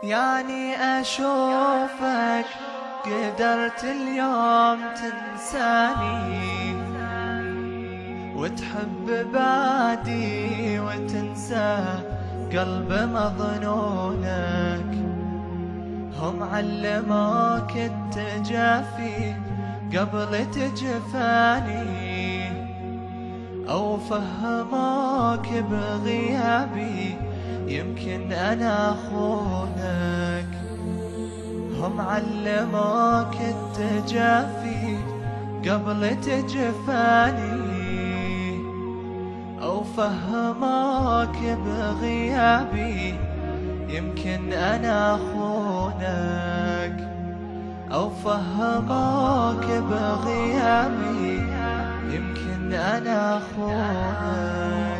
يعني أشوفك قدرت اليوم تنساني وتحب بعدي وتنسى قلب مظنونك. هم علموك التجافي قبل تجفاني، أو فهموك بغيابي يمكن أنا أخونك. هم علموك التجافي قبل تجفاني، أو فهموك بغيابي يمكن أنا أخونك. أو فهموك بغيابي يمكن أنا أخونك.